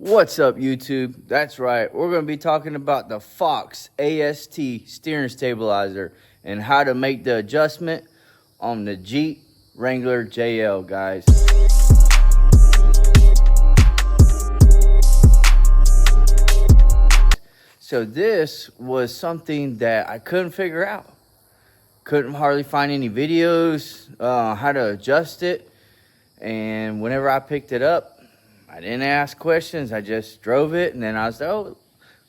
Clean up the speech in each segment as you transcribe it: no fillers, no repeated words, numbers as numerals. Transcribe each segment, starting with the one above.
What's up, YouTube? That's right, we're going to be talking about the Fox AST steering stabilizer and how to make the adjustment on the Jeep Wrangler JL, guys. So this was something that I couldn't figure out. Couldn't hardly find any videos how to adjust it. And whenever I picked it up, I didn't ask questions. I just drove it, and then I was like, oh,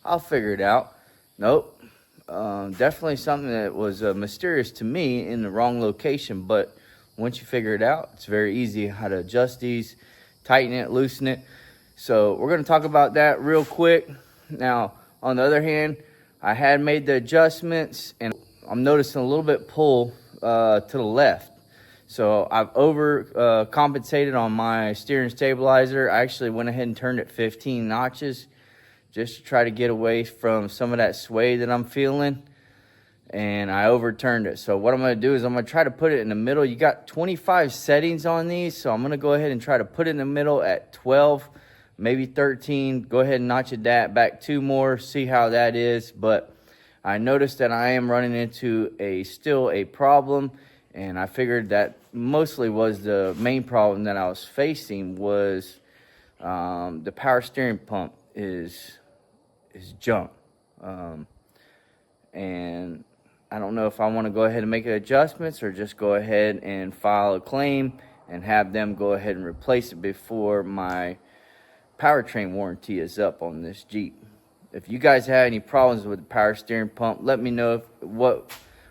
I'll figure it out. Nope. Definitely something that was mysterious to me in the wrong location. But once you figure it out, it's very easy how to adjust these, tighten it, loosen it. So we're going to talk about that real quick. Now, on the other hand, I had made the adjustments, and I'm noticing a little bit pull to the left. So I've compensated on my steering stabilizer. I actually went ahead and turned it 15 notches just to try to get away from some of that sway that I'm feeling. And I overturned it. So what I'm going to do is I'm going to try to put it in the middle. You got 25 settings on these, so I'm going to go ahead and try to put it in the middle at 12, maybe 13. Go ahead and notch it back 2 more, see how that is. But I noticed that I am running into still a problem. And I figured that mostly was the main problem that I was facing was the power steering pump is junk. And I don't know if I want to go ahead and make adjustments or just go ahead and file a claim and have them go ahead and replace it before my powertrain warranty is up on this Jeep. If you guys have any problems with the power steering pump, let me know.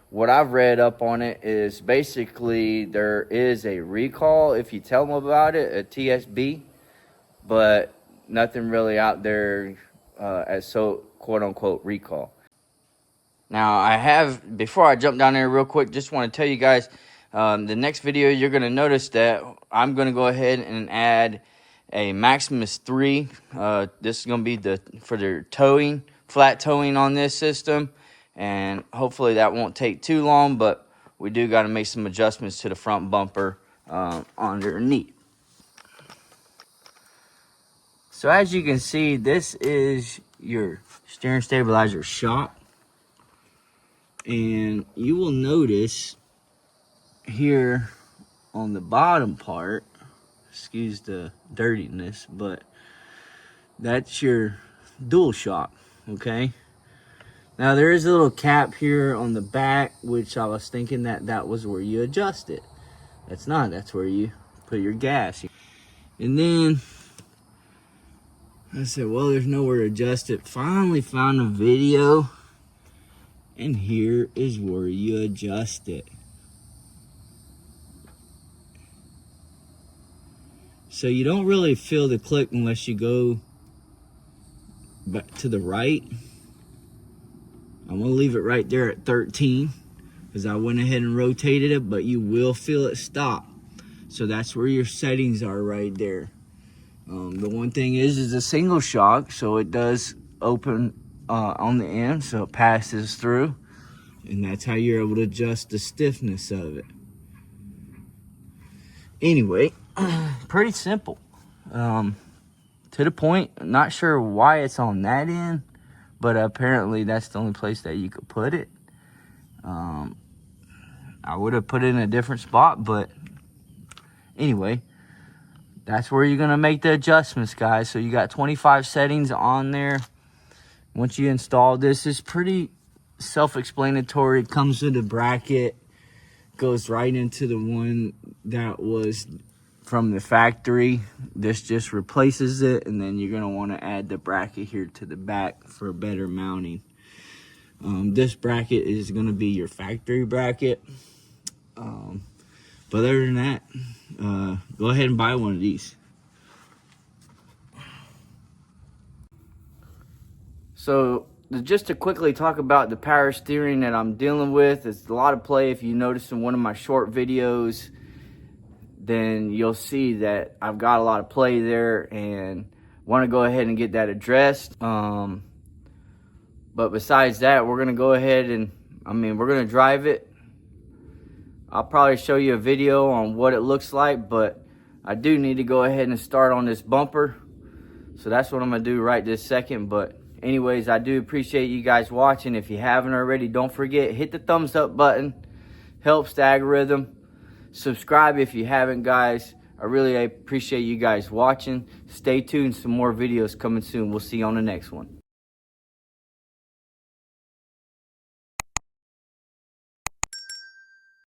What I've read up on it is basically there is a recall if you tell them about it, a TSB, but nothing really out there as so quote-unquote recall. Now, before I jump down there real quick, just want to tell you guys, the next video you're going to notice that I'm going to go ahead and add a Maximus 3. This is going to be for the towing, flat towing on this system. And hopefully that won't take too long, but we do got to make some adjustments to the front bumper underneath. So as you can see, this is your steering stabilizer shock. And you will notice here on the bottom part, excuse the dirtiness, but that's your dual shock, okay? Now, there is a little cap here on the back, which I was thinking that was where you adjust it. That's not. That's where you put your gas. And then I said, well, there's nowhere to adjust it. Finally found a video, and here is where you adjust it. So you don't really feel the click unless you go back to the right. I'm going to leave it right there at 13 because I went ahead and rotated it, but you will feel it stop. So that's where your settings are right there. The one thing is a single shock, so it does open on the end, so it passes through. And that's how you're able to adjust the stiffness of it. Anyway, pretty simple. To the point, I'm not sure why it's on that end. But apparently that's the only place that you could put it. I would have put it in a different spot, but anyway, that's where you're going to make the adjustments, guys. So you got 25 settings on there. Once you install this, it's pretty self-explanatory. It comes with a bracket, goes right into the one that was from the factory. This just replaces it, and then you're going to want to add the bracket here to the back for better mounting. This bracket is going to be your factory bracket. But other than that, go ahead and buy one of these. So just to quickly talk about the power steering that I'm dealing with, it's a lot of play. If you notice in one of my short videos, then you'll see that I've got a lot of play there and want to go ahead and get that addressed. But besides that, we're going to go ahead and, we're going to drive it. I'll probably show you a video on what it looks like, but I do need to go ahead and start on this bumper. So that's what I'm gonna do right this second. But anyways, I do appreciate you guys watching. If you haven't already, don't forget, hit the thumbs up button. Helps the algorithm. Subscribe if you haven't, guys. I really appreciate you guys watching. Stay tuned, some more videos coming soon. We'll see you on the next one.